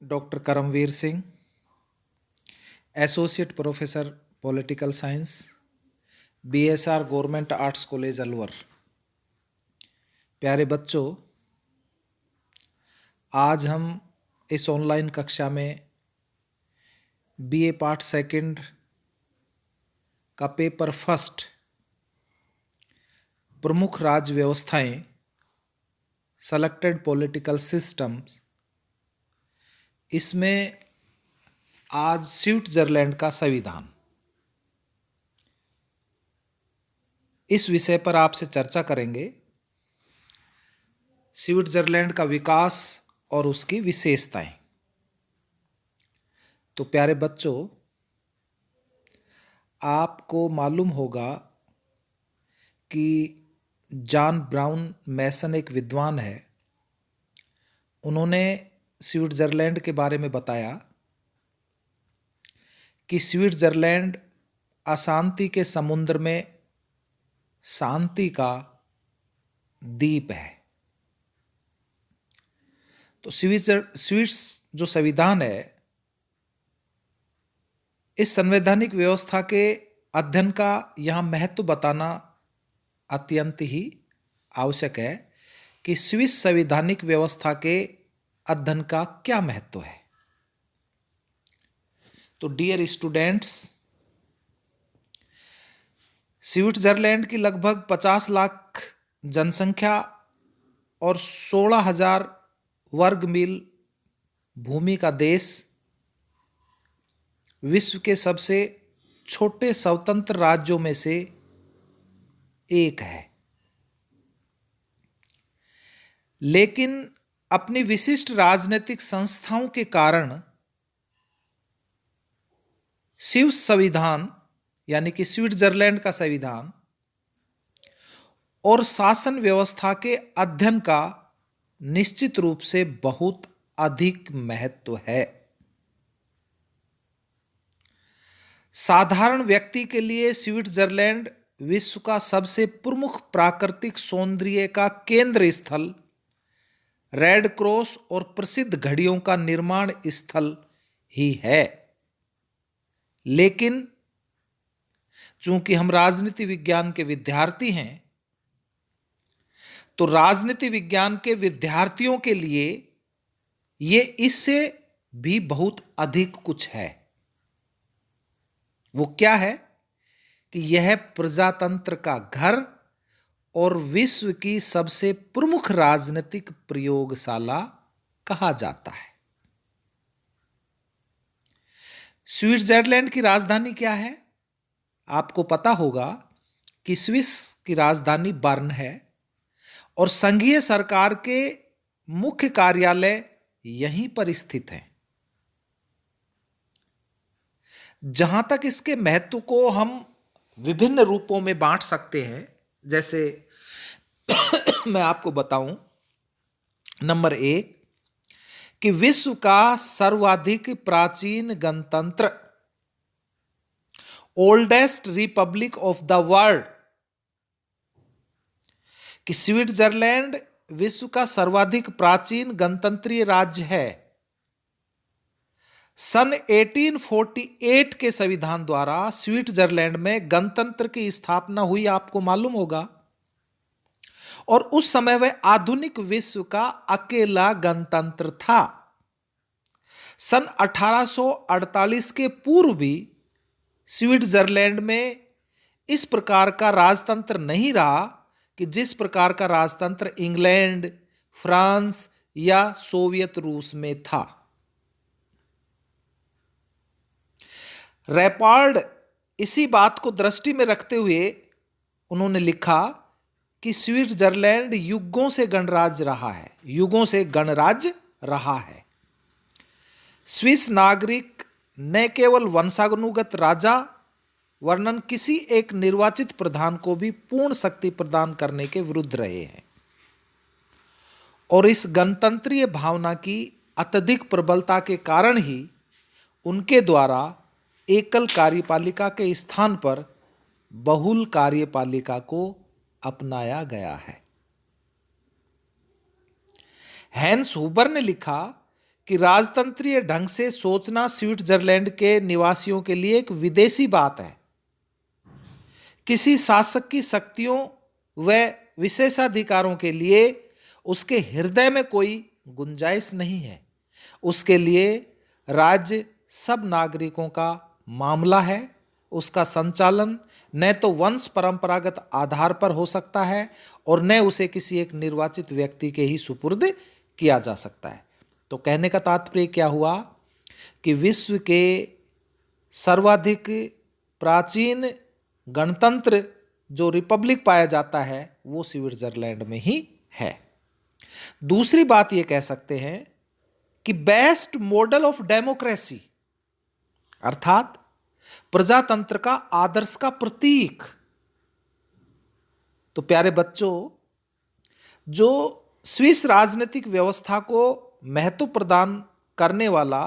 Doctor Karamvir Singh, associate professor political science, BSR government arts college Alwar. प्यारे बच्चों, आज हम इस ऑनलाइन कक्षा में बीए पार्ट सेकंड का पेपर फर्स्ट प्रमुख राज्य व्यवस्थाएं, सेलेक्टेड पॉलिटिकल सिस्टम्स, इसमें आज स्विट्जरलैंड का संविधान, इस विषय पर आपसे चर्चा करेंगे। स्विट्जरलैंड का विकास और उसकी विशेषताएं। तो प्यारे बच्चों, आपको मालूम होगा कि जॉन ब्राउन मैसन एक विद्वान है। उन्होंने स्विट्जरलैंड के बारे में बताया कि स्विट्जरलैंड अशांति के समुद्र में शांति का द्वीप है। तो स्विट्स जो संविधान है, इस संवैधानिक व्यवस्था के अध्ययन का यहाँ महत्व बताना अत्यंत ही आवश्यक है कि स्विस संवैधानिक व्यवस्था के अध्ययन का क्या महत्व है। तो डियर स्टूडेंट्स, स्विट्जरलैंड की लगभग 50 लाख जनसंख्या और 16,000 वर्ग मील भूमि का देश विश्व के सबसे छोटे स्वतंत्र राज्यों में से एक है। लेकिन अपनी विशिष्ट राजनीतिक संस्थाओं के कारण स्विस संविधान यानी कि स्विट्जरलैंड का संविधान और शासन व्यवस्था के अध्ययन का निश्चित रूप से बहुत अधिक महत्व है। साधारण व्यक्ति के लिए स्विट्जरलैंड विश्व का सबसे प्रमुख प्राकृतिक सौंदर्य का केंद्र स्थल, रेड क्रॉस और प्रसिद्ध घड़ियों का निर्माण स्थल ही है। लेकिन चूंकि हम राजनीति विज्ञान के विद्यार्थी हैं, तो राजनीति विज्ञान के विद्यार्थियों के लिए ये इससे भी बहुत अधिक कुछ है। वो क्या है कि यह प्रजातंत्र का घर और विश्व की सबसे प्रमुख राजनीतिक प्रयोगशाला कहा जाता है। स्विट्जरलैंड की राजधानी क्या है? आपको पता होगा कि स्विस की राजधानी बर्न है और संघीय सरकार के मुख्य कार्यालय यहीं पर स्थित है। जहां तक इसके महत्व को हम विभिन्न रूपों में बांट सकते हैं, जैसे मैं आपको बताऊं, नंबर 1 कि विश्व का सर्वाधिक प्राचीन गणतंत्र, oldest Republic of the world, कि स्विट्जरलैंड विश्व का सर्वाधिक प्राचीन गणतंत्रीय राज्य है। सन 1848 के संविधान द्वारा स्विट्जरलैंड में गणतंत्र की स्थापना हुई, आपको मालूम होगा, और उस समय वह आधुनिक विश्व का अकेला गणतंत्र था। सन 1848 के पूर्व भी स्विट्जरलैंड में इस प्रकार का राजतंत्र नहीं रहा कि जिस प्रकार का राजतंत्र इंग्लैंड, फ्रांस या सोवियत रूस में था। रैपार्ड इसी बात को दृष्टि में रखते हुए उन्होंने लिखा कि स्विट्जरलैंड युगों से गणराज्य रहा है, युगों से गणराज्य रहा है। स्विस नागरिक न केवल वंशानुगत राजा वर्णन किसी एक निर्वाचित प्रधान को भी पूर्ण शक्ति प्रदान करने के विरुद्ध रहे हैं, और इस गणतंत्रीय भावना की अत्यधिक प्रबलता के कारण ही उनके द्वारा एकल कार्यपालिका के स्थान पर बहुल कार्यपालिका को अपनाया गया है। हैंस हुबर ने लिखा कि राजतंत्रीय ढंग से सोचना स्विट्जरलैंड के निवासियों के लिए एक विदेशी बात है। किसी शासक की शक्तियों व विशेषाधिकारों के लिए उसके हृदय में कोई गुंजाइश नहीं है। उसके लिए राज्य सब नागरिकों का मामला है। उसका संचालन न तो वंश परंपरागत आधार पर हो सकता है और न उसे किसी एक निर्वाचित व्यक्ति के ही सुपुर्द किया जा सकता है। तो कहने का तात्पर्य क्या हुआ कि विश्व के सर्वाधिक प्राचीन गणतंत्र जो रिपब्लिक पाया जाता है वो स्विट्जरलैंड में ही है। दूसरी बात ये कह सकते हैं कि बेस्ट मॉडल ऑफ डेमोक्रेसी अर्थात प्रजातंत्र का आदर्श का प्रतीक। तो प्यारे बच्चों, जो स्विस राजनीतिक व्यवस्था को महत्व प्रदान करने वाला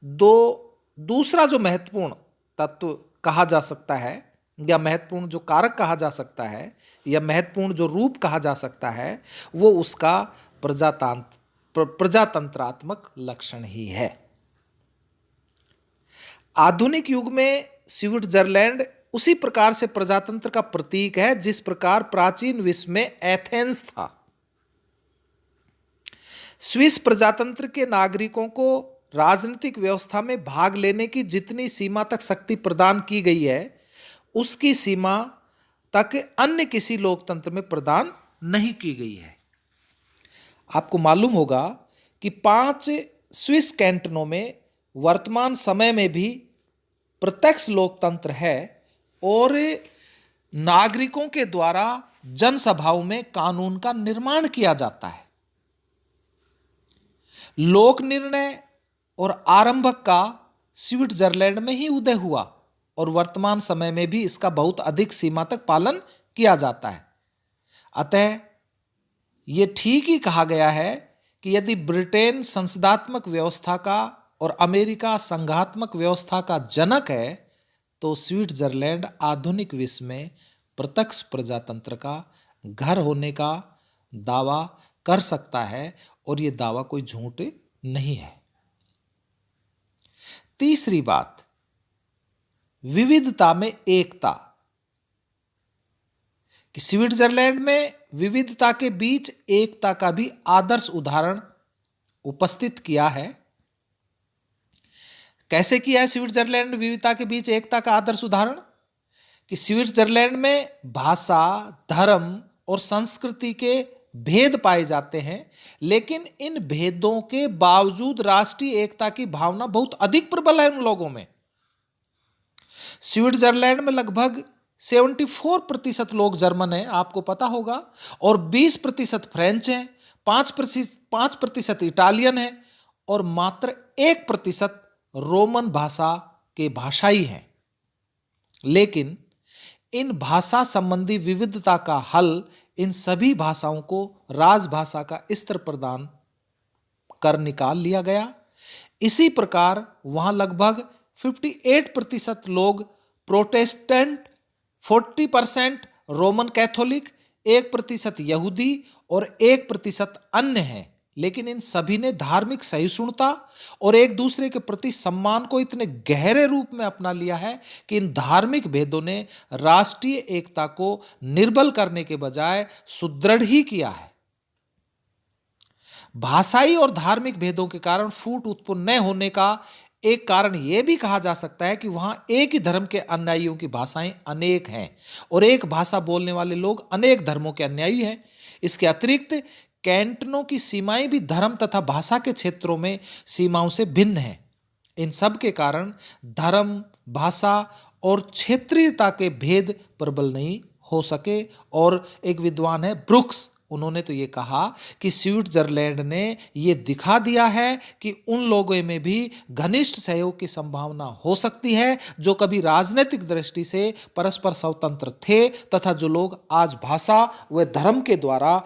दूसरा जो महत्वपूर्ण तत्व कहा जा सकता है या महत्वपूर्ण जो कारक कहा जा सकता है या महत्वपूर्ण जो रूप कहा जा सकता है वो उसका प्रजातंत्रात्मक लक्षण ही है। आधुनिक युग में स्विट्जरलैंड उसी प्रकार से प्रजातंत्र का प्रतीक है जिस प्रकार प्राचीन विश्व में एथेंस था। स्विस प्रजातंत्र के नागरिकों को राजनीतिक व्यवस्था में भाग लेने की जितनी सीमा तक शक्ति प्रदान की गई है उसकी सीमा तक अन्य किसी लोकतंत्र में प्रदान नहीं की गई है। आपको मालूम होगा कि 5 स्विस कैंटनों में वर्तमान समय में भी प्रत्यक्ष लोकतंत्र है और नागरिकों के द्वारा जनसभाओं में कानून का निर्माण किया जाता है। लोक निर्णय और आरंभक का स्विट्जरलैंड में ही उदय हुआ और वर्तमान समय में भी इसका बहुत अधिक सीमा तक पालन किया जाता है। अतः यह ठीक ही कहा गया है कि यदि ब्रिटेन संसदात्मक व्यवस्था का और अमेरिका संघात्मक व्यवस्था का जनक है तो स्विट्जरलैंड आधुनिक विश्व में प्रत्यक्ष प्रजातंत्र का घर होने का दावा कर सकता है और यह दावा कोई झूठ नहीं है। तीसरी बात, विविधता में एकता। कि स्विट्जरलैंड में विविधता के बीच एकता का भी आदर्श उदाहरण उपस्थित किया है। कैसे किया है स्विट्जरलैंड विविधता के बीच एकता का आदर्श उदाहरण? कि स्विट्जरलैंड में भाषा, धर्म और संस्कृति के भेद पाए जाते हैं लेकिन इन भेदों के बावजूद राष्ट्रीय एकता की भावना बहुत अधिक प्रबल है उन लोगों में। स्विट्जरलैंड में लगभग 74% लोग जर्मन हैं, आपको पता होगा, और 20% फ्रेंच हैं, 5% इटालियन हैं और मात्र 1% रोमन भाषा के भाषाई हैं। लेकिन इन भाषा संबंधी विविधता का हल इन सभी भाषाओं को राजभाषा का स्तर प्रदान कर निकाल लिया गया। इसी प्रकार वहां लगभग 58% लोग प्रोटेस्टेंट, 40% रोमन कैथोलिक, 1% यहूदी और 1% अन्य हैं। लेकिन इन सभी ने धार्मिक सहिष्णुता और एक दूसरे के प्रति सम्मान को इतने गहरे रूप में अपना लिया है कि इन धार्मिक भेदों ने राष्ट्रीय एकता को निर्बल करने के बजाय सुदृढ़ ही किया है। भाषाई और धार्मिक भेदों के कारण फूट उत्पन्न न होने का एक कारण यह भी कहा जा सकता है कि वहां एक ही धर्म के अनुयायियों की भाषाएं अनेक हैं और एक भाषा बोलने वाले लोग अनेक धर्मों के अनुयायी हैं। इसके अतिरिक्त कैंटनों की सीमाएं भी धर्म तथा भाषा के क्षेत्रों में सीमाओं से भिन्न हैं। इन सब के कारण धर्म, भाषा और क्षेत्रीयता के भेद प्रबल नहीं हो सके। और एक विद्वान है ब्रुक्स, उन्होंने तो ये कहा कि स्विट्जरलैंड ने ये दिखा दिया है कि उन लोगों में भी घनिष्ठ सहयोग की संभावना हो सकती है जो कभी राजनीतिक दृष्टि से परस्पर स्वतंत्र थे तथा जो लोग आज भाषा व धर्म के द्वारा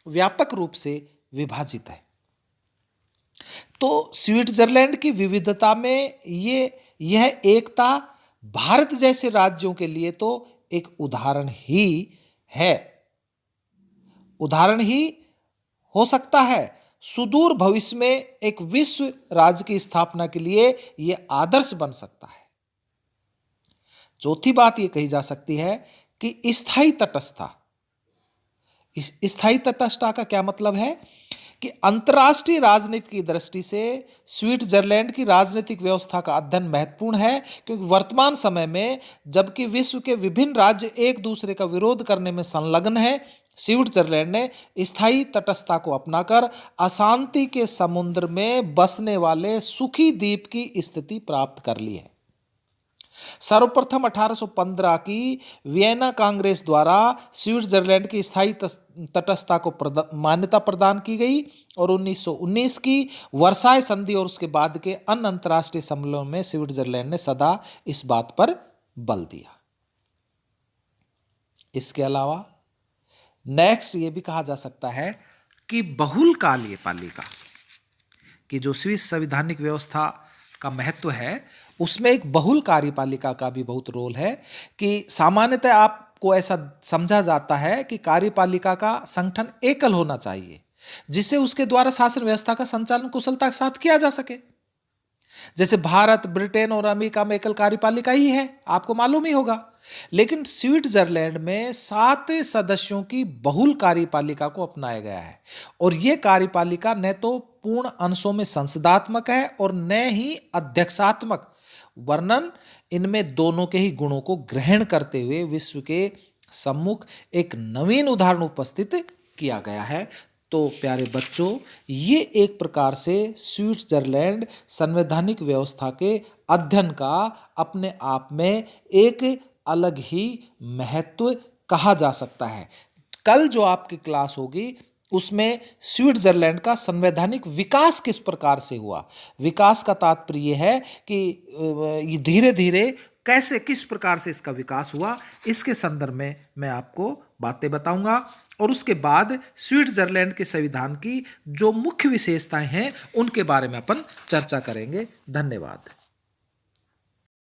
व्यापक रूप से विभाजित है। तो स्विट्जरलैंड की विविधता में यह एकता भारत जैसे राज्यों के लिए तो एक उदाहरण ही है, उदाहरण ही हो सकता है। सुदूर भविष्य में एक विश्व राज्य की स्थापना के लिए यह आदर्श बन सकता है। चौथी बात यह कही जा सकती है कि स्थायी तटस्थता। इस स्थायी तटस्थता का क्या मतलब है कि अंतर्राष्ट्रीय राजनीति की दृष्टि से स्विट्जरलैंड की राजनीतिक व्यवस्था का अध्ययन महत्वपूर्ण है, क्योंकि वर्तमान समय में जबकि विश्व के विभिन्न राज्य एक दूसरे का विरोध करने में संलग्न हैं, स्विट्जरलैंड ने स्थायी तटस्थता को अपनाकर अशांति के समुद्र में बसने वाले सुखी द्वीप की स्थिति प्राप्त कर ली है। सर्वप्रथम 1815 की वियना कांग्रेस द्वारा स्विट्जरलैंड की स्थायी तटस्थता को मान्यता प्रदान की गई और 1919 की वर्साय संधि और उसके बाद के अन्य अंतर्राष्ट्रीय सम्मेलनों में स्विट्जरलैंड ने सदा इस बात पर बल दिया। इसके अलावा नेक्स्ट ये भी कहा जा सकता है कि बहुलकालीय पालिका की जो स्विस संवैधानिक व्यवस्था का महत्व है, उसमें एक बहुल कार्यपालिका का भी बहुत रोल है। कि सामान्यतः आपको ऐसा समझा जाता है कि कार्यपालिका का संगठन एकल होना चाहिए, जिससे उसके द्वारा शासन व्यवस्था का संचालन कुशलता के साथ किया जा सके। जैसे भारत, ब्रिटेन और अमेरिका में एकल कार्यपालिका ही है, आपको मालूम ही होगा। लेकिन स्विट्जरलैंड में 7 सदस्यों की बहुल कार्यपालिका को अपनाया गया है और यह कार्यपालिका न तो पूर्ण अंशों में संसदात्मक है और न ही अध्यक्षात्मक, वर्णन इनमें दोनों के ही गुणों को ग्रहण करते हुए विश्व के सम्मुख एक नवीन उदाहरण उपस्थित किया गया है। तो प्यारे बच्चों, ये एक प्रकार से स्विट्जरलैंड संवैधानिक व्यवस्था के अध्ययन का अपने आप में एक अलग ही महत्व कहा जा सकता है। कल जो आपकी क्लास होगी उसमें स्विट्जरलैंड का संवैधानिक विकास किस प्रकार से हुआ, विकास का तात्पर्य यह है कि धीरे धीरे कैसे किस प्रकार से इसका विकास हुआ, इसके संदर्भ में मैं आपको बातें बताऊंगा। और उसके बाद स्विट्जरलैंड के संविधान की जो मुख्य विशेषताएं हैं उनके बारे में अपन चर्चा करेंगे। धन्यवाद।